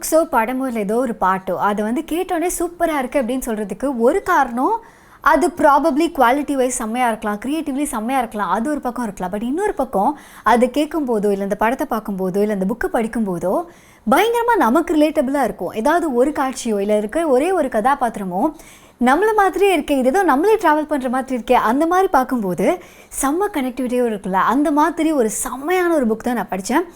புக்ஸோ படமோ இல்லை ஏதோ ஒரு பாட்டோ அதை வந்து கேட்டோடனே சூப்பராக இருக்குது அப்படின்னு சொல்கிறதுக்கு ஒரு காரணம், அது ப்ராபப்ளி குவாலிட்டி வைஸ் செம்மையாக இருக்கலாம், க்ரியேட்டிவ்லி செம்மையாக இருக்கலாம், அது ஒரு பக்கம் இருக்கலாம். பட் இன்னொரு பக்கம் அது கேட்கும்போதோ இல்லை இந்த படத்தை பார்க்கும்போதோ இல்லை இந்த புக்கை படிக்கும்போதோ பயங்கரமாக நமக்கு ரிலேட்டபிளாக இருக்கும். ஏதாவது ஒரு காட்சியோ இல்லை இருக்க ஒரே ஒரு கதாபாத்திரமோ நம்மளை மாதிரியே இருக்கே, இது ஏதோ நம்மளே ட்ராவல் பண்ணுற மாதிரி இருக்கே, அந்த மாதிரி பார்க்கும்போது செம்ம கனெக்டிவிட்டியும் இருக்குல்ல. அந்த மாதிரி ஒரு செம்மையான ஒரு புக் தான் நான் படித்தேன்.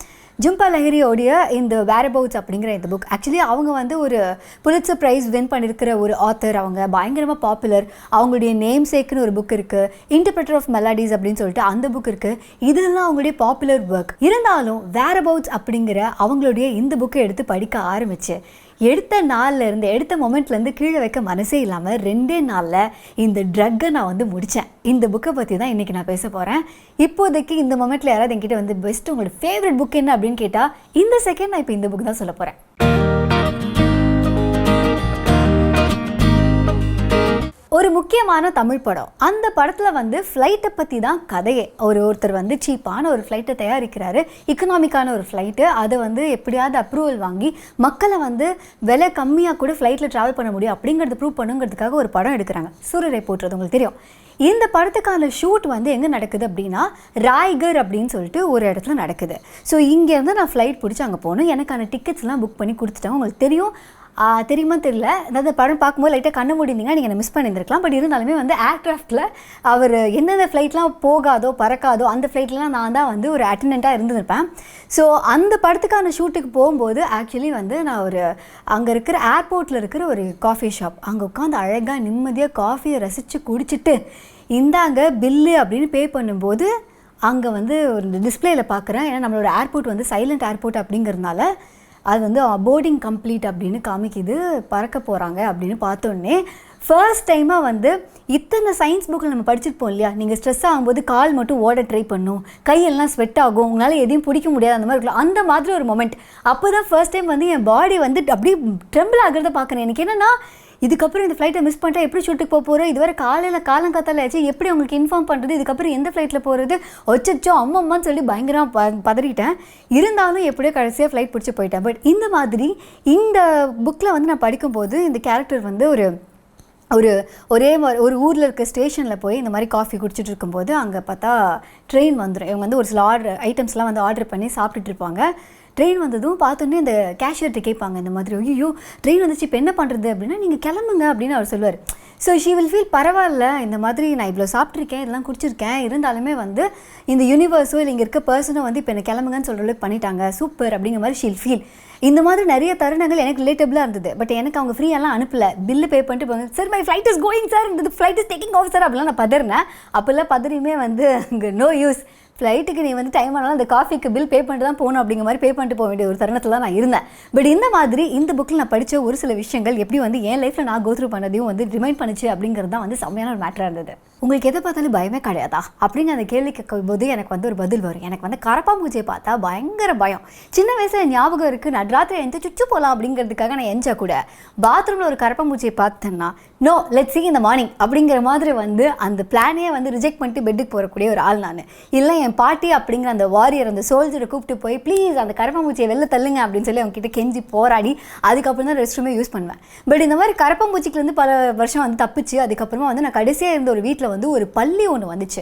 ஜும்பா லஹிரியோடைய இந்த வேரபவுட்ஸ் அப்படிங்கிற இந்த புக். ஆக்சுவலி அவங்க வந்து ஒரு புலிட்சர் ப்ரைஸ் வின் பண்ணியிருக்கிற ஒரு ஆத்தர். அவங்க பயங்கரமாக பாப்புலர். அவங்களுடைய நேம் சேக்குன்னு ஒரு புக் இருக்குது, இன்டர்பிரட்டர் ஆஃப் மெலடிஸ் அப்படின்னு சொல்லிட்டு அந்த புக் இருக்குது. இதெல்லாம் அவங்களுடைய பாப்புலர் ஒர்க். இருந்தாலும் வேரபவுட்ஸ் அப்படிங்கிற அவங்களுடைய இந்த புக்கை எடுத்து படிக்க ஆரம்பிச்சு எடுத்த நாள்லேருந்து எடுத்த மொமெண்ட்லேருந்து கீழே வைக்க மனசே இல்லாமல் 2 நாளில் இந்த ட்ரக்கை நான் வந்து முடித்தேன். இந்த புக்கை பற்றி தான் இன்றைக்கி நான் பேச போகிறேன். இப்போதைக்கு இந்த மொமெண்ட்டில் யாராவது என்கிட்ட வந்து பெஸ்ட் உங்களோட ஃபேவரட் புக் என்ன அப்படின்னு கேட்டால் இந்த செகண்ட் நான் இப்போ இந்த புக் தான் சொல்ல போகிறேன். ஒரு முக்கியமான தமிழ் படம். அந்த படத்தில் வந்து ஃப்ளைட்டை பற்றி தான் கதையே. ஒருத்தர் வந்து சீப்பான ஒரு ஃப்ளைட்டை தயாரிக்கிறாரு, இக்கனாமிக்கான ஒரு ஃப்ளைட்டு. அதை வந்து எப்படியாவது அப்ரூவல் வாங்கி மக்களை வந்து விலை கம்மியாக கூட ஃப்ளைட்டில் ட்ராவல் பண்ண முடியும் அப்படிங்கிறது ப்ரூவ் பண்ணுங்கிறதுக்காக ஒரு படம் எடுக்கிறாங்க. சூரியரை போட்டுறது உங்களுக்கு தெரியும். இந்த படத்துக்கான ஷூட் வந்து எங்கே நடக்குது அப்படின்னா ராய்கர் அப்படின்னு சொல்லிட்டு ஒரு இடத்துல நடக்குது. ஸோ இங்கேருந்து நான் ஃப்ளைட் பிடிச்சி அங்கே போகணும். எனக்கான டிக்கெட்ஸ்லாம் புக் பண்ணி கொடுத்துட்டேன். உங்களுக்கு தெரியுமா தெரியல, அதாவது படம் பார்க்கும்போது லைட்டாக கண்ணு மூடிந்தீங்கன்னா நீங்கள் மிஸ் பண்ணியிருந்துருக்கலாம். பட் இருந்தாலுமே வந்து ஏர்க்ராஃப்டில் அவர் எந்தெந்த ஃப்ளைட்லாம் போகாதோ பறக்காதோ அந்த ஃப்ளைட்லாம் நான் தான் வந்து ஒரு அட்டெண்டண்ட்டாக இருந்துருப்பேன். ஸோ அந்த படத்துக்கான ஷூட்டுக்கு போகும்போது ஆக்சுவலி வந்து நான் அங்கே இருக்கிற ஏர்போர்ட்டில் இருக்கிற ஒரு காஃபி ஷாப் அங்கே உட்காந்து அழகாக நிம்மதியாக காஃபியை ரசித்து குடிச்சிட்டு இந்தாங்க பில்லு அப்படின்னு பே பண்ணும்போது அங்கே வந்து ஒரு டிஸ்பிளேயில் பார்க்குறேன். ஏன்னா நம்மளோட ஏர்போர்ட் வந்து சைலண்ட் ஏர்போர்ட் அப்படிங்கிறதுனால அது வந்து போர்டிங் கம்ப்ளீட் அப்படின்னு காமிக்குது, பறக்க போகிறாங்க அப்படின்னு பார்த்தோன்னே ஃபர்ஸ்ட் டைமாக வந்து இத்தனை சயின்ஸ் புக்கில் நம்ம படிச்சிருப்போம் இல்லையா, நீங்கள் ஸ்ட்ரெஸ் ஆகும்போது கால் மட்டும் ஓட ட்ரை பண்ணும், கையெல்லாம் ஸ்வெட் ஆகும், உங்களால் எதையும் பிடிக்க முடியாது, அந்த மாதிரி இருக்கலாம். அந்த மாதிரி ஒரு மொமெண்ட். அப்போ தான் ஃபர்ஸ்ட் டைம் வந்து என் பாடி வந்து அப்படியே ட்ரெம்பிள் ஆகிறத பார்க்குறேன். எனக்கு என்னென்னா இதுக்கப்புறம் இந்த ஃப்ளைட்டை மிஸ் பண்ணிட்டா எப்படி ஷூட்டுக்கு போகிறோம், இதுவரை காலங்காத்தால ஆச்சு, எப்படி உங்களுக்கு இன்ஃபார்ம் பண்ணுறது, இதுக்கப்புறம் எந்த ஃப்ளைட்டில் போகிறது, ஒச்சோ அம்மம்மான்னு சொல்லி பயங்கரமாக பதறிட்டேன். இருந்தாலும் எப்படியோ கடைசியாக ஃப்ளைட் பிடிச்சி போயிட்டேன். பட் இந்த மாதிரி இந்த புக்கில் வந்து நான் படிக்கும்போது இந்த கேரக்டர் வந்து ஒரு ஊரில் இருக்க ஸ்டேஷனில் போய் இந்த மாதிரி காஃபி குடிச்சிட்டு இருக்கும்போது அங்கே பார்த்தா ட்ரெயின் வந்துடும். இவங்க வந்து ஒரு சில ஐட்டம்ஸ்லாம் வந்து ஆர்டர் பண்ணி சாப்பிட்டுட்டு இருப்பாங்க. ட்ரெயின் வந்ததும் பார்த்தோன்னே இந்த கேஷியர்கிட்ட கேட்பாங்க இந்த மாதிரி, ஐயோ ட்ரெயின் வந்துச்சு இப்போ என்ன பண்ணுறது அப்படின்னா, நீங்கள் கிளம்புங்க அப்படின்னு அவர் சொல்லுவார். ஸோ ஷீ வில் ஃபீல் பரவாயில்ல, இந்த மாதிரி நான் இவ்வளோ சாப்பிட்ருக்கேன், இதெல்லாம் குடிச்சிருக்கேன், இருந்தாலுமே வந்து இந்த யூனிவர்ஸோ இல்லை இங்கே இருக்க பர்சனோ வந்து இப்போ என்ன கிளம்புங்கன்னு சொல்கிற அளவுக்கு பண்ணிட்டாங்க, சூப்பர் அப்படிங்கிற மாதிரி ஷீல் ஃபீல். இந்த மாதிரி நிறைய தருணங்கள் எனக்கு ரிலேட்டபிளாக இருந்தது. பட் எனக்கு அவங்க ஃப்ரீயெல்லாம் அனுப்பலை. பில்லு பே பண்ணிட்டு போங்க sir, my flight is going sir, இந்த flight is taking off sir அப்படிலாம் நான் பதறினேன். அப்போல்லாம் பதறியுமே வந்து அங்கே நோ யூஸ், ஃப்ளைட்டுக்கு நீ வந்து டைம் ஆனாலும் அந்த காஃபிக்கு பில் பே பண்ணிட்டு தான் போகணும் அப்படிங்கிற மாதிரி பே பண்ணிட்டு போக வேண்டிய ஒரு தருணத்தில் தான் நான் இருந்தேன். பட் இந்த மாதிரி இந்த புக்கில் நான் படித்த ஒரு சில விஷயங்கள் எப்படி வந்து என் லைஃப்பில் நான் கோத்ரூ பண்ணதையும் வந்து ரிமைண்ட் பண்ணிச்சு அப்படிங்கிறது தான் வந்து செம்மையான ஒரு மேட்டராக இருந்தது. உங்களுக்கு எதை பார்த்தாலும் பயமே கிடையாதா அப்படின்னு அந்த கேள்வி கேட்கும்போது எனக்கு வந்து ஒரு பதில் வரும். எனக்கு வந்து கரப்பாம்பூச்சியை பார்த்தா பயங்கர பயம். சின்ன வயசில் ஞாபகம் இருக்குது, நடுராத்திரி எந்த சுச்சு போகலாம் அப்படிங்கிறதுக்காக நான் எஞ்சா கூட பாத்ரூமில் ஒரு கரப்பாம்பூச்சியை பார்த்தேன்னா நோ லெட்ஸ் சீ இந்த மார்னிங் அப்படிங்கிற மாதிரி வந்து அந்த பிளானையே வந்து ரிஜெக்ட் பண்ணிட்டு பெட்டுக்கு போகக்கூடிய ஒரு ஆள் நான். இல்லை என் பாட்டி அப்படிங்கிற அந்த வாரியர் அந்த சோல்ஜரை கூப்பிட்டு போய் ப்ளீஸ் அந்த கரப்பாம்பூச்சியை வெளில தள்ளுங்க அப்படின்னு சொல்லி அவங்க கிட்ட கெஞ்சி போராடி அதுக்கப்புறம் தான் ரெஸ்ட் ரூமே யூஸ் பண்ணுவேன். பட் இந்த மாதிரி கரப்பாம்பூச்சிக்கிலேருந்து பல வருஷம் வந்து தப்பிச்சு அதுக்கப்புறமா வந்து நான் கடைசியாக இருந்த ஒரு வீட்டில் வந்து ஒரு பள்ளி ஒன்று வந்துச்சு.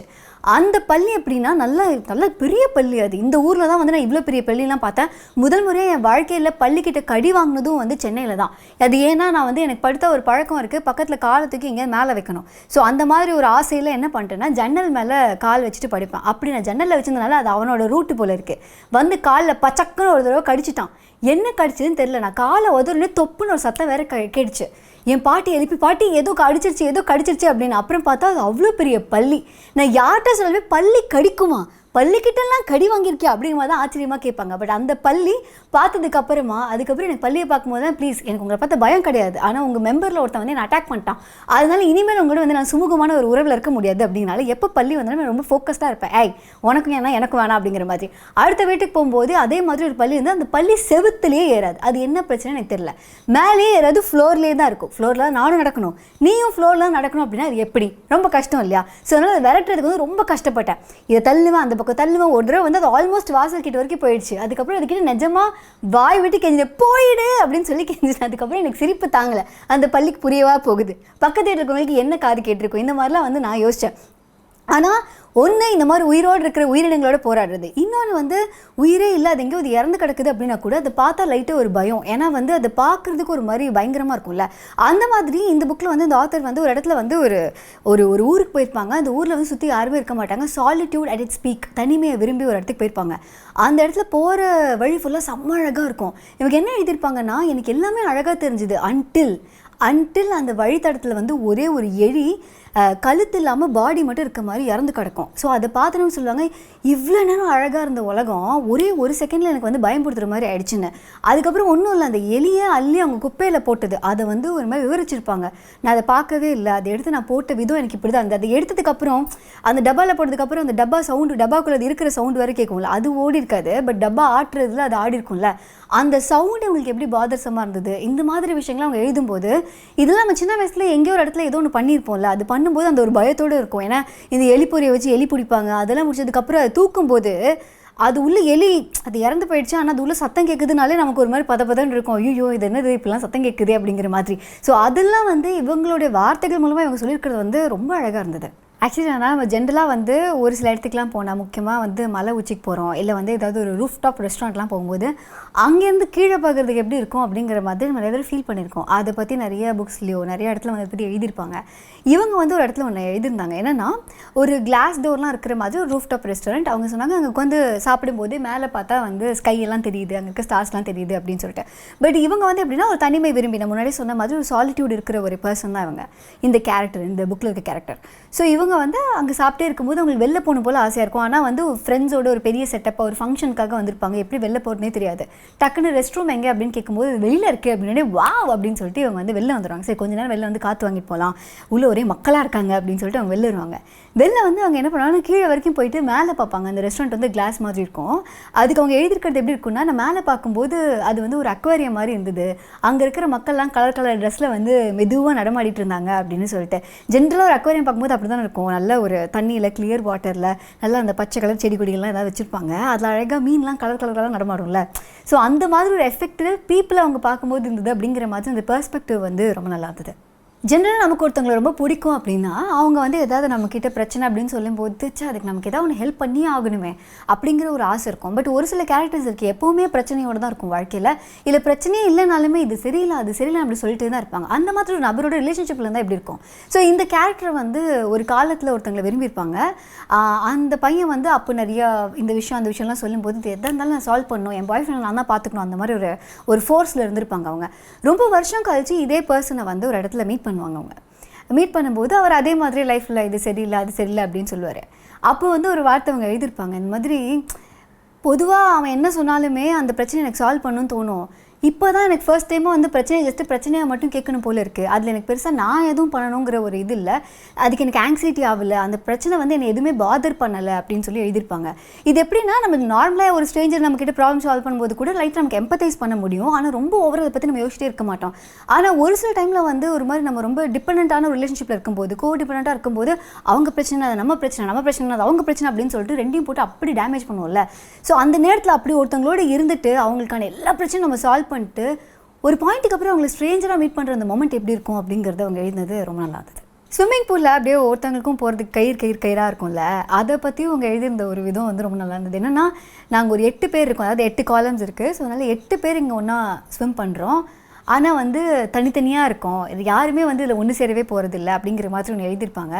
அந்த பள்ளி எப்படின்னா நல்ல பெரிய பள்ளி. அது இந்த ஊரில் தான் வந்து நான் இவ்வளோ பெரிய பள்ளிலாம் பார்த்தேன். முதல் முறையாக என் வாழ்க்கையில் பள்ளிக்கிட்ட கடி வாங்கினதும் வந்து சென்னையில் தான். அது ஏன்னா நான் வந்து எனக்கு படுத்த ஒரு பழக்கம் இருக்குது, பக்கத்தில் காலத்துக்கு எங்கேயாவது மேலே வைக்கணும். ஸோ அந்த மாதிரி ஒரு ஆசையில் என்ன பண்ணிட்டேன்னா ஜன்னல் மேலே கால் வச்சுட்டு படிப்பேன். அப்படி நான் ஜன்னலில் வச்சிருந்தனால அது அவனோட ரூட்டு போல் இருக்குது. வந்து காலில் பச்சக்குன்னு ஒரு தடவை கடிச்சிட்டான். என்ன கடிச்சதுன்னு தெரில, நான் காலை உதறனே தொப்புன்னு ஒரு சத்தம் வேறு கேட்டுச்சு. என் பாட்டி எழுப்பி பாட்டி ஏதோ கடிச்சிருச்சு அப்படின்னு. அப்புறம் பார்த்தா அது அவ்வளோ பெரிய பள்ளி. நான் யார்கிட்ட சொல்லவே பள்ளி கடிக்குமா, பள்ளிக்கிட்டலாம் கடி வாங்கியிருக்கேன் அப்படிங்கிற மாதிரி தான் ஆச்சரியமாக கேட்பாங்க. பட் அந்த பள்ளி பார்த்ததுக்கப்புறம் எனக்கு பள்ளியை பார்க்கும்போது தான் ப்ளீஸ் எனக்கு உங்களை பார்த்த பயம் கிடையாது, ஆனால் உங்கள் மெம்பரில் ஒருத்தன் வந்து என்னை அட்டாக் பண்ணிட்டான், அதனால இனிமேல் உங்களோட வந்து நான் சுமூகமான ஒரு உறவில் இருக்க முடியாது அப்படின்னால எப்போ பள்ளி வந்தாலும் நான் ரொம்ப ஃபோக்கஸ்டாக இருப்பேன். உனக்கும் ஏன்னா எனக்கும் வேணாம் அப்படிங்கிற மாதிரி. அடுத்த வீட்டுக்கு போகும்போது அதே மாதிரி ஒரு பள்ளி வந்து அந்த பள்ளி செவுத்துலேயே ஏறாது. அது என்ன பிரச்சனை எனக்கு தெரியல. மேலேயே ஏறாது, ஃப்ளோர்லேயே தான் இருக்கும். ஃப்ளோரில் நானும் நடக்கணும், நீயும் ஃப்ளோரில் நடக்கணும் அப்படின்னா அது எப்படி, ரொம்ப கஷ்டம் இல்லையா? ஸோ அதனால் அதை விரட்டுறதுக்கு வந்து ரொம்ப கஷ்டப்பட்டேன். இதை தள்ளுவேன், அந்த பக்கம் பக்கம் தள்ளுவேன். ஒரு தடவை வந்து அது ஆல்மோஸ்ட் வாசல் கிட்ட வரைக்கும் போயிடுச்சு. அதுக்கப்புறம் அதுக்கிட்ட நிஜமாக வாய் விட்டு கெஞ்சினேன், போயிடு அப்படின்னு சொல்லி கெஞ்சினேன். அதுக்கப்புறம் எனக்கு சிரிப்பு தாங்கலை. அந்த பள்ளிக்கு புரியவா போகுது, பக்கத்தில் இருக்கவங்களுக்கு என்ன காது கேட்டிருக்கும், இந்த மாதிரிலாம் வந்து நான் யோசித்தேன். ஆனால் ஒன்று இந்த மாதிரி உயிரோடு இருக்கிற உயிரினங்களோட போராடுறது, இன்னொன்று வந்து உயிரே இல்லை அது எங்கேயோ அது இறந்து கிடக்குது அப்படின்னா கூட அதை பார்த்தா லைட்டாக ஒரு பயம். ஏன்னா வந்து அதை பார்க்குறதுக்கு ஒரு மாதிரி பயங்கரமாக இருக்கும்ல. அந்த மாதிரி இந்த புக்கில் வந்து இந்த ஆத்தர் வந்து ஒரு இடத்துல வந்து ஒரு ஒரு ஒரு ஊருக்கு போயிருப்பாங்க. அந்த ஊரில் வந்து சுற்றி யாருமே இருக்க மாட்டாங்க. சாலிட்யூட் அட் இட்ஸ் பீக், தனிமையை விரும்பி ஒரு இடத்துக்கு போயிருப்பாங்க. அந்த இடத்துல போகிற வழி ஃபுல்லாக செம்ம அழகாக இருக்கும். இவங்க என்ன எழுதியிருப்பாங்கன்னா, எனக்கு எல்லாமே அழகாக தெரிஞ்சுது அன்டில் அந்த வழித்தடத்தில் வந்து ஒரே ஒரு எலி கழுத்து இல்லாமல் பாடி மட்டும் இருக்க மாதிரி இறந்து கிடக்கும். ஸோ அதை பார்த்துன்னு சொல்லுவாங்க, இவ்வளோ நேரம் அழகாக இருந்த உலகம் ஒரே ஒரு செகண்டில் எனக்கு வந்து பயன்படுத்துகிற மாதிரி ஆயிடுச்சுன்னு. அதுக்கப்புறம் ஒன்றும் இல்லை, அந்த எலியை அள்ளி அவங்க குப்பையில் போட்டது அதை வந்து ஒரு மாதிரி விவரிச்சிருப்பாங்க. நான் அதை பார்க்கவே இல்லை, அதை எடுத்து நான் போட்ட விதம் எனக்கு இப்படி தான் இருந்தது. அதை எடுத்ததுக்கப்புறம் அந்த டப்பாவில் போட்டதுக்கப்புறம் அந்த டப்பா சவுண்டு, டப்பாக்குள்ளே இருக்கிற சவுண்டு வேறு கேட்கும்ல, அது ஓடி இருக்காது, பட் டப்பா ஆட்டுறதுல அது ஆடி இருக்கும்ல, அந்த சவுண்டு உங்களுக்கு எப்படி பாதர்சமாக இருந்தது. இந்த மாதிரி விஷயங்களை அவங்க எழுதும்போது இதெல்லாம் நம்ம சின்ன வயசில் எங்கேயோ ஒரு இடத்துல ஏதோ ஒன்று பண்ணியிருப்போம்ல, அது பண்ணும்போது அந்த ஒரு பயத்தோடு இருக்கும். ஏன்னா இந்த எலிப்பொறியை வச்சு எலி பிடிப்பாங்க, அதெல்லாம் முடிச்சதுக்கப்புறம் அது தூக்கும்போது அது உள்ள எலி அது இறந்து போயிடுச்சு, ஆனால் அது உள்ள சத்தம் கேட்குதுனாலே நமக்கு ஒரு மாதிரி பதப்பதன்னு இருக்கும். ஐயோ இது என்னது இப்படிலாம் சத்தம் கேட்குது அப்படிங்கிற மாதிரி. ஸோ அதெல்லாம் வந்து இவங்களுடைய வார்த்தைகள் மூலமாக இவங்க சொல்லியிருக்கிறது வந்து ரொம்ப அழகாக இருந்தது. ஆக்சுவலி ஆனால் நம்ம ஜென்ரலாக வந்து ஒரு சில இடத்துக்குலாம் போனால், முக்கியமாக வந்து மலை உச்சிக்கு போகிறோம், இல்லை வந்து ஏதாவது ஒரு ரூஃப் டாப் ரெஸ்டாரண்ட்லாம் போகும்போது அங்கேருந்து கீழே பார்க்குறதுக்கு எப்படி இருக்கும் அப்படிங்கிற மாதிரி நிறைய பேர் ஃபீல் பண்ணியிருக்கோம். அதை பற்றி நிறைய புக்ஸ்லையோ நிறைய இடத்துல வந்து அதை பற்றி எழுதியிருப்பாங்க. இவங்க வந்து ஒரு இடத்துல ஒன்று எழுதியிருந்தாங்க, என்னென்னா ஒரு கிளாஸ் டோர்லாம் இருக்கிற மாதிரி ஒரு ரூஃப் டாப் ரெஸ்டாரண்ட். அவங்க சொன்னாங்க அங்கே வந்து சாப்பிடும்போது மேலே பார்த்தா வந்து ஸ்கை எல்லாம் தெரியுது, அங்கே இருக்க ஸ்டார்ஸ்லாம் தெரியுது அப்படின்னு சொல்லிட்டு. பட் இவங்க வந்து எப்படின்னா ஒரு தனிமை விரும்பி, நான் முன்னாடி சொன்ன மாதிரி ஒரு சாலிட்யூட் இருக்கிற ஒரு பர்சன் தான் இவங்க, இந்த கேரக்டர், இந்த புக்கில் இருக்க கேரக்டர். ஸோ இவங்க வந்து அங்கே சாப்பிட்டே இருக்கும்போது அவங்களுக்கு வெளில போகணும் போல் ஆசையாக இருக்கும். ஆனால் வந்து ஃப்ரெண்ட்ஸோட ஒரு பெரிய செட்டப்பாக ஒரு ஃபங்க்ஷனுக்காக வந்திருப்பாங்க, எப்படி வெளில போகிறதுனே தெரியாது. டக்குன்னு ரெஸ்ட் ரூம் எங்கே அப்படின்னு கேட்கும்போது வெளியில் இருக்குது அப்படின்னு, வாவ் அப்படின்னு சொல்லிட்டு இவங்க வந்து வெளில வந்துடுவாங்க. சரி கொஞ்ச நேரம் வெளில வந்து காற்று வாங்கிட்டு போகலாம், உள்ளே ஒரே மக்களாக இருக்காங்க அப்படின்னு சொல்லிட்டு அவங்க வெளில வருவாங்க. வெளில வந்து அவங்க என்ன பண்ணுவாங்கன்னா கீழே வரைக்கும் போயிட்டு மேலே பார்ப்பாங்க. அந்த ரெஸ்டாரண்ட் வந்து கிளாஸ் மாதிரி இருக்கும். அதுக்கு அவங்க எழுதிருக்கிறது எப்படி இருக்குன்னா, நான் மேலே பார்க்கும்போது அது வந்து ஒரு அக்வாரியம் மாதிரி இருந்தது, அங்கே இருக்கிற மக்கள்லாம் கலர் கலர் ட்ரெஸ்ஸில் வந்து மெதுவாக நடமாடிட்டு இருந்தாங்க அப்படின்னு சொல்லிட்டு. ஜென்ரலாக ஒரு அக்வாரியம் பார்க்கும்போது அப்படி தான் இருக்கும், நல்ல ஒரு தண்ணியில் கிளியர் வாட்டரில் நல்லா அந்த பச்சை கலர் செடி கொடிகள்லாம் ஏதாவது வச்சுருப்பாங்க, அதில் அழகாக மீன்லாம் கலர் கலர் நடமாடும்ல. ஸோ அந்த மாதிரி ஒரு எஃபெக்ட் பீப்புளை அவங்க பார்க்கும்போது இருந்தது அப்படிங்கிற மாதிரி அந்த பெர்ஸ்பெக்டிவ் வந்து ரொம்ப நல்லா இருந்தது. ஜென்ரலாக நமக்கு ஒருத்தவங்களை ரொம்ப பிடிக்கும் அப்படின்னா அவங்க வந்து ஏதாவது நம்மக்கிட்ட பிரச்சனை அப்படின்னு சொல்லும்போது அதுக்கு நமக்கு ஏதாவது ஒன்று ஹெல்ப் பண்ணியே ஆகணுமே அப்படிங்கிற ஒரு ஆசை இருக்கும். பட் ஒரு சில கேரக்டர்ஸ் இருக்குது எப்போவுமே பிரச்சனையோடு தான் இருக்கும் வாழ்க்கையில், இல்லை பிரச்சனையே இல்லைனாலுமே இது சரியில்லை அது சரியில்லை அப்படி சொல்லிட்டு தான் இருப்பாங்க. அந்த மாதிரி ஒரு நபரோட ரிலேஷன்ஷிப்பில் இருந்தால் எப்படி இருக்கும். ஸோ இந்த கேரக்டர் வந்து ஒரு காலத்தில் ஒருத்தவங்களை விரும்பியிருப்பாங்க. அந்த பையன் வந்து அப்போ நிறையா இந்த விஷயம் அந்த விஷயம்லாம் சொல்லும்போது எதாக இருந்தாலும் நான் சால்வ் பண்ணணும், என் பாய் ஃப்ரெண்ட் நான் தான் பார்த்துக்கணும், அந்த மாதிரி ஒரு ஃபோர்ஸில் இருந்திருப்பாங்க. அவங்க ரொம்ப வருஷம் கழிச்சு இதே பர்சனை வந்து ஒரு இடத்துல மீட் பண்ணுவாங்க. அவங்க மீட் பண்ணும்போது அவர் அதே மாதிரி லைஃப்பில் இது சரியில்லை அது சரியில்லை அப்படின்னு சொல்லுவார். அப்போ வந்து ஒரு வார்த்தை அவங்க எழுதியிருப்பாங்க, இந்த மாதிரி பொதுவாக அவன் என்ன சொன்னாலுமே அந்த பிரச்சனை எனக்கு சால்வ் பண்ணணும்னு தோணும், இப்போ தான் எனக்கு ஃபர்ஸ்ட் டைமாக வந்து பிரச்சனையாக மட்டும் கேட்கணும் போல் இருக்குது, அதில் எனக்கு பெருசாக நான் எதுவும் பண்ணணுங்கிற ஒரு இது இல்லை, அதுக்கு எனக்கு ஆங்ஸைட்டி ஆகலை, அந்த பிரச்சனை வந்து என்னை எதுவுமே பாதர் பண்ணலை அப்படின்னு சொல்லி எழுதியிருப்பாங்க. இது எப்படின்னா நம்ம நார்மலாக ஒரு ஸ்ட்ரேஞ்சர் நம்மக்கிட்ட ப்ராப்ளம் சால்வ் பண்ணும்போது கூட லைட்டாக நமக்கு எம்பத்தைஸ் பண்ண முடியும், ஆனால் ரொம்ப ஓவராக அதை பற்றி நம்ம யோசிச்சிட்டே இருக்க மாட்டோம். ஆனால் ஒரு சில டைமில் வந்து ஒரு மாதிரி நம்ம ரொம்ப டிபெண்டான ரிலேஷன்ஷிப்பில் இருக்கும்போது, டிபெண்டாக இருக்கும்போது அவங்க பிரச்சனை அது நம்ம பிரச்சனை அது அவங்க பிரச்சனை அப்படின்னு சொல்லிட்டு ரெண்டையும் போட்டு அப்படி டேமேஜ் பண்ணுவோம்ல. ஸோ அந்த நேரத்தில் அப்படி ஒருத்தவங்களோட இருந்துட்டு அவங்களுக்கான எல்லா பிரச்சனையும் நம்ம சால்வ் பண்ணிட்டு ஒரு பாயிண்ட்டுக்கு அப்புறம் அவங்களை ஸ்ட்ரேஞ்சராக மீட் பண்ணுற அந்த மொமெண்ட் எப்படி இருக்கும் அப்படிங்கிறத அவங்க எழுதினது ரொம்ப நல்லா இருந்தது. ஸ்விம்மிங் பூலில் அப்படியே ஒருத்தவங்களுக்கும் போகிறதுக்கு கயிறாக இருக்கும்ல, அதை பற்றி அவங்க எழுதியிருந்த ஒரு விதம் வந்து ரொம்ப நல்லா இருந்தது. என்னென்னா நாங்கள் ஒரு 8 பேர் இருக்கோம், அதாவது 8 காலம்ஸ் இருக்குது. ஸோ அதனால் 8 பேர் இங்கே ஒன்றா ஸ்விம் பண்ணுறோம், ஆனால் வந்து தனித்தனியாக இருக்கும், இது யாருமே வந்து இதில் ஒன்று சேரவே போகிறதில்ல அப்படிங்கிற மாதிரி ஒன்று எழுதியிருப்பாங்க.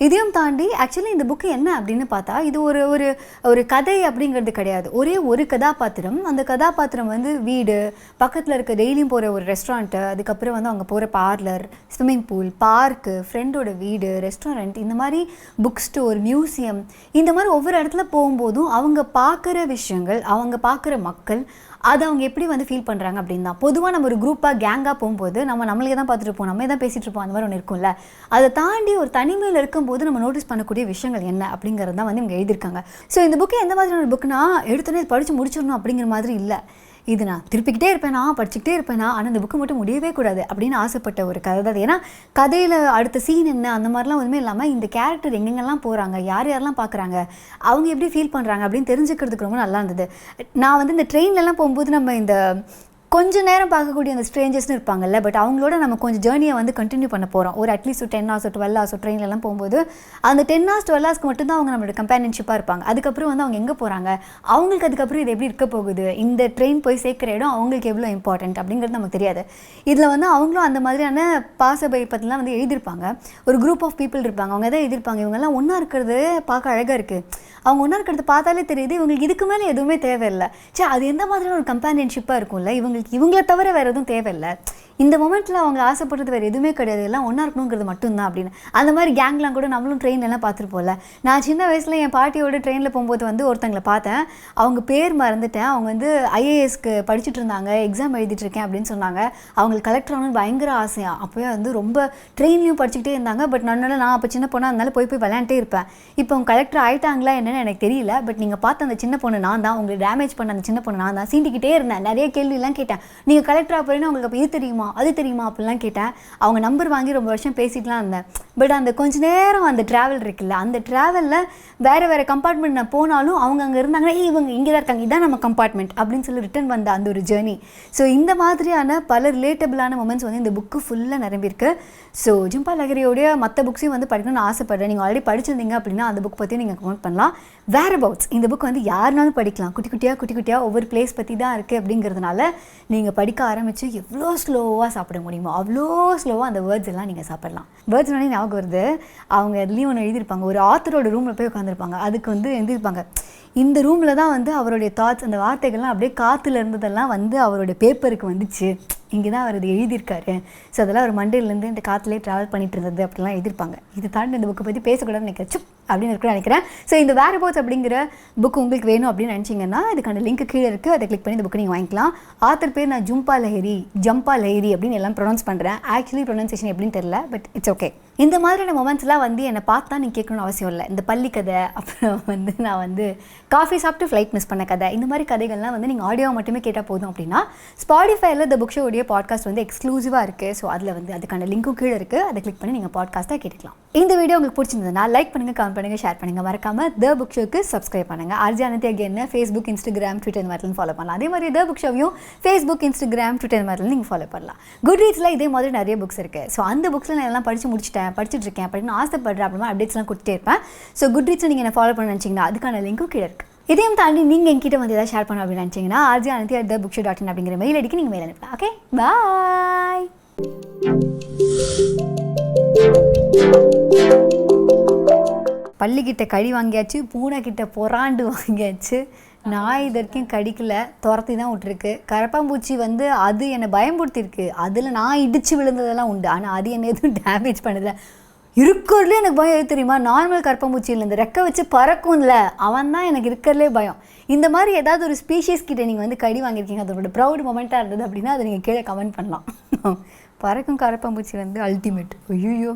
இதையும் தாண்டி ஆக்சுவலி இந்த புக்கு என்ன அப்படின்னு பார்த்தா இது ஒரு ஒரு ஒரு கதை அப்படிங்கிறது கிடையாது, ஒரே ஒரு கதாபாத்திரம். அந்த கதாபாத்திரம் வந்து வீடு, பக்கத்தில் இருக்க டெய்லியும் போகிற ஒரு ரெஸ்டாரண்ட்டு, அதுக்கப்புறம் வந்து அவங்க போகிற பார்லர், ஸ்விம்மிங் பூல், பார்க்கு, ஃப்ரெண்டோட வீடு, ரெஸ்டாரண்ட், இந்த மாதிரி புக் ஸ்டோர், மியூசியம், இந்த மாதிரி ஒவ்வொரு இடத்துல போகும்போதும் அவங்க பார்க்குற விஷயங்கள், அவங்க பார்க்குற மக்கள், அதை அவங்க எப்படி வந்து ஃபீல் பண்ணுறாங்க அப்படின்னு தான். பொதுவாக நம்ம ஒரு குரூப்பாக கேங்காக போகும்போது நம்மளே தான் பார்த்துட்டு இருப்போம், நம்ம தான் பேசிகிட்டு இருப்போம், அந்த மாதிரி ஒன்று இருக்கும்ல. அதை தாண்டி ஒரு தனிமையில் இருக்கும்போது நம்ம நோட்டீஸ் பண்ணக்கூடிய விஷயங்கள் என்ன அப்படிங்கிறது தான் வந்து இவங்க எழுதியிருக்காங்க. ஸோ இந்த புக்கு எந்த மாதிரியான ஒரு புக்குனா எடுத்தோன்னே படித்து முடிச்சிடணும் அப்படிங்கிற மாதிரி இல்லை. இது நான் திருப்பிக்கிட்டே இருப்பேனா, படிச்சுக்கிட்டே இருப்பேனா, ஆனால் இந்த புக்கு மட்டும் முடியவே கூடாது அப்படின்னு ஆசைப்பட்ட ஒரு கதை தான். ஏன்னா கதையில் அடுத்த சீன் என்ன அந்த மாதிரிலாம் ஒன்றுமே இல்லாமல் இந்த கேரக்டர் எங்கெங்கெல்லாம் போகிறாங்க, யார் யாரெல்லாம் பார்க்குறாங்க, அவங்க எப்படி ஃபீல் பண்ணுறாங்க அப்படின்னு தெரிஞ்சுக்கிறதுக்கு ரொம்ப நல்லா இருந்தது. நான் வந்து இந்த ட்ரெயின்லலாம் போகும்போது நம்ம இந்த கொஞ்சம் நேரம் பார்க்கக்கூடிய அந்த ஸ்ட்ரேஞ்சர்ஸ்னு இருப்பாங்கல்ல, பட் அவங்களோட நம்ம கொஞ்சம் ஜேர்னியை வந்து கண்டினியூ பண்ண போகிறோம். ஒரு அட்லீஸ்ட் ஒரு 10 hours 12 hours ட்ரெயின்லலாம் போகும்போது அந்த 10 hours 12 hours மட்டும்தான் அவங்க நம்மளோட கம்பேனியன்ஷிப்பாக இருப்பாங்க. அதுக்கப்புறம் வந்து அவங்க எங்கே போகிறாங்க, அவங்களுக்கு அதுக்கப்புறம் இது எப்படி இருக்க போகுது, இந்த ட்ரெயின் போய் சேர்க்குற இடம் அவங்களுக்கு எவ்வளோ இம்பார்ட்டன்ட் அப்படிங்கிறது நமக்கு தெரியாது. இதில் வந்து அவங்களும் அந்த மாதிரியான பாசபை பற்றிலாம் வந்து எழுதியிருப்பாங்க. ஒரு குரூப் ஆஃப் பீப்புள் இருப்பாங்க, அவங்க எதாவது எழுதியிருப்பாங்க, இவங்கெல்லாம் ஒன்றா இருக்கிறது பார்க்க அழகாக இருக்குது, அவங்க ஒன்றா இருக்கிறது பார்த்தாலே தெரியுது இவங்களுக்கு இதுக்கு மேலே எதுவுமே தேவையில்லை. சரி, அது எந்த மாதிரியான ஒரு கம்பேனியன்ஷிப்பாக இருக்கும்ல, இவங்கள தவிர வேறு எதுவும் தேவையில்லை, இந்த மொமெண்ட்டில் அவங்க ஆசைப்படுறது வேறு எதுவுமே கிடையாது, எல்லாம் ஒன்றா இருக்கணுங்கிறது மட்டும்தான் அப்படின்னு. அந்த மாதிரி கேங்லாம் கூட நம்மளும் ட்ரெயின்லாம் பார்த்துருப்போம்ல. நான் சின்ன வயசில் என் பாட்டியோட ட்ரெயினில் போகும்போது வந்து ஒருத்தங்களை பார்த்தேன், அவங்க பேர் மறந்துட்டேன், அவங்க வந்து ஐஏஎஸ்க்கு படிச்சுட்டு இருந்தாங்க, எக்ஸாம் எழுதிட்டுருக்கேன் அப்படின்னு சொன்னாங்க. அவங்களுக்கு கலெக்டர் ஆகணும்னு பயங்கர ஆசையாக, அப்போயே வந்து ரொம்ப ட்ரெயின்லையும் படிச்சுக்கிட்டே இருந்தாங்க. பட் நான் அப்போ சின்ன பொண்ணாக அதனால போய் விளையாண்டே இருப்பேன். இப்போ அவங்க கலெக்டர் ஆகிட்டாங்களா என்னென்னு எனக்கு தெரியல. பட் நீங்கள் பார்த்த அந்த சின்ன பொண்ணு நான் தான், உங்களுக்கு டேமேஜ் பண்ண அந்த சின்ன பொண்ணு நான் தான். சீண்டிக்கிட்டே இருந்தேன், நிறைய கேள்வியெல்லாம் கேட்டேன். நீங்கள் கலெக்டராக போகிறீங்கன்னா உங்களுக்கு அப்போ இது தெரியுமா அது தெரியுமா அப்படிலாம் கேட்டேன். அவங்க நம்பர் வாங்கி ரொம்ப வருஷம் பேசிட்டுலாம் இருந்தேன். பட் அந்த கொஞ்ச நேரம் அந்த ட்ராவல் இருக்குல்ல, அந்த ட்ராவலில் வேறு கம்பார்ட்மெண்ட் நான் போனாலும் அவங்க அங்கே இருந்தாங்கன்னா இவங்க இங்கே தான் இருக்காங்க, இதான் நம்ம கம்பார்ட்மெண்ட் அப்படின்னு சொல்லி ரிட்டன் வந்த அந்த ஒரு ஜேர்னி. ஸோ இந்த மாதிரியான பல ரிலேட்டபிளான மொமெண்ட்ஸ் வந்து இந்த புக்கு ஃபுல்லாக நிரம்பியிருக்கு. ஸோ ஜும்பா லஹரியோடைய மற்ற புக்ஸையும் வந்து படிக்கணும்னு ஆசைப்படுறேன். நீங்கள் ஆல்ரெடி படிச்சிருந்தீங்க அப்படின்னா அந்த புக் பற்றி நீங்கள் கமெண்ட் பண்ணலாம். வேர் அபவுட்ஸ் இந்த புக் வந்து யாருனாலும் படிக்கலாம், குட்டி குட்டியாக ஒவ்வொரு பிளேஸ் பற்றி தான் இருக்குது அப்படிங்கிறதுனால நீங்கள் படிக்க ஆரம்பித்து எவ்வளோ ஸ்லோவாக சாப்பிட முடியுமோ அவ்வளோ ஸ்லோவாக அந்த வேர்ட்ஸ் எல்லாம் நீங்கள் சாப்பிடலாம். வேர்ட்ஸ்னாலே ஞாபகம் வருது, அவங்க அதுலேயும் ஒன்று எழுதியிருப்பாங்க, ஒரு ஆத்தரோட ரூமில் போய் உட்காந்துருப்பாங்க, அதுக்கு வந்து எழுதியிருப்பாங்க இந்த ரூமில் தான் வந்து அவருடைய தாட்ஸ், அந்த வார்த்தைகள்லாம் அப்படியே காற்றுல இருந்ததெல்லாம் வந்து அவருடைய பேப்பருக்கு வந்துச்சு, இங்கே தான் அவர் இது எழுதியிருக்காரு. ஸோ அதெல்லாம் ஒரு மண்டேலேருந்து இந்த காற்றுலேயே ட்ராவல் பண்ணிட்டு இருந்தது அப்படிலாம் எழுதியிருப்பாங்க. இது தாண்டி இந்த புக்கை பற்றி பேசக்கூடாதுன்னு நினைக்கிறேன், சுப் அப்படின்னு இருக்குன்னு நினைக்கிறேன். ஸோ இந்த வேர் அபவுட்ஸ் அப்படிங்கிற புக் உங்களுக்கு வேணும் அப்படின்னு நினச்சிங்கன்னா இதுக்கான லிங்க் கீழே இருக்குது, அதை கிளிக் பண்ணி இந்த புக்கை நீங்கள் வாங்கிக்கலாம். ஆத்தர் பேர் நான் ஜம்பா லஹரி அப்படின்னு எல்லாம் ப்ரொனவுன்ஸ் பண்ணுறேன். ஆக்சுவலி ப்ரொனன்சியேஷன் எப்படின்னு தெரியல, பட் இட்ஸ் ஓகே. இந்த மாதிரியான மொமெண்ட்ஸ்லாம் வந்து என்னை பார்த்தா நீங்கள் கேட்கணும்னு அவசியம் இல்லை. இந்த பள்ளி கதை, அப்புறம் வந்து நான் வந்து காஃபி சாப்பிட்டு ஃப்ளைட் மிஸ் பண்ண கதை, இந்த மாதிரி கதைகள்லாம் வந்து நீங்கள் ஆடியோ மட்டுமே கேட்டால் போதும் அப்படின்னா ஸ்பாடிஃபைல இந்த புக் ஷோடைய பாட்காஸ்ட் வந்து எக்ஸ்க்ளூசிவாக இருக்குது. ஸோ அதில் வந்து அதுக்கான லிங்க்கும் கீழே இருக்குது, அதை கிளிக் பண்ணி நீங்கள் பாட்காஸ்ட்டாக கேட்டுக்கலாம். இந்த வீடியோ உங்களுக்கு பிடிச்சிருந்ததுன்னா லைக் பண்ணுங்கள், கமெண்ட் பண்ணுங்கள், ஷேர் பண்ணுங்கள். மறக்காமல் த புக் ஷோக்கு சப்ஸ்கிரைப் பண்ணுங்கள். ஆர்ஜே அனிதா என்ன ஃபேஸ்புக், இன்ஸ்டாகிராம், ட்விட்டர் மாதிரிலாம் ஃபாலோ பண்ணலாம். அதே மாதிரி த புக் ஷோவையும் ஃபேஸ்புக், இன்ஸ்டாகிராம், ட்விட்டர் மாதிரிலாம் நீங்கள் ஃபாலோ பண்ணலாம். குட் ரீட்ஸில் இதே மாதிரி நிறைய புக்ஸ் இருக்குது. ஸோ அந்த புக்ஸில் நான் எல்லாம் படிச்சுட்டு இருக்கேன் அப்படின்னு ஆசைப்படுறேன் அப்படின்னா அப்டேட்ஸ்லாம் கொடுத்துட்டே இருப்பேன். ஸோ குட் ரீட்ஸை நீங்கள் என்ன ஃபாலோ பண்ண நினச்சிங்கன்னா அதுக்கான லிங்க்கும் கீழே இருக்குது. இதையும் தாண்டி நீங்கள் என்கிட்ட வந்து எதாவது ஷேர் பண்ண அப்படின்னு நினச்சிங்கன்னா rj@thebookshop.in அப்படிங்கிற மெயில் ஐடிக்கு நீங்கள் மெயில் அனுப்பலாம். ஓகே, பாய். பள்ளிக்கிட்ட கடி வாங்கியாச்சு, பூனை கிட்ட பொறாண்டு வாங்கியாச்சு, நாய் இது வரைக்கும் கடிக்கல, துரத்தி தான் விட்டுருக்கு. கரப்பாம்பூச்சி வந்து அது என்னை பயம்படுத்திருக்கு, அதில் நான் இடித்து விழுந்ததெல்லாம் உண்டு, ஆனால் அது என்னை எதுவும் டேமேஜ் பண்ணதில்லை. இருக்கிறதுலே எனக்கு பயம் எது தெரியுமா, நார்மல் கரப்பாம்பூச்சியில் இந்த ரெக்கை வச்சு பறக்கும்ல, அவன் தான் எனக்கு இருக்கிறதுலே பயம். இந்த மாதிரி ஏதாவது ஒரு ஸ்பீஷீஸ் கிட்டே நீங்கள் வந்து கடி வாங்கியிருக்கீங்க, அதோட ப்ரௌட் மொமெண்ட்டாக இருந்தது அப்படின்னா அதை நீங்கள் கீழே கமெண்ட் பண்ணலாம். பறக்கும் கரப்பாம்பூச்சி வந்து அல்டிமேட். ஐயோ.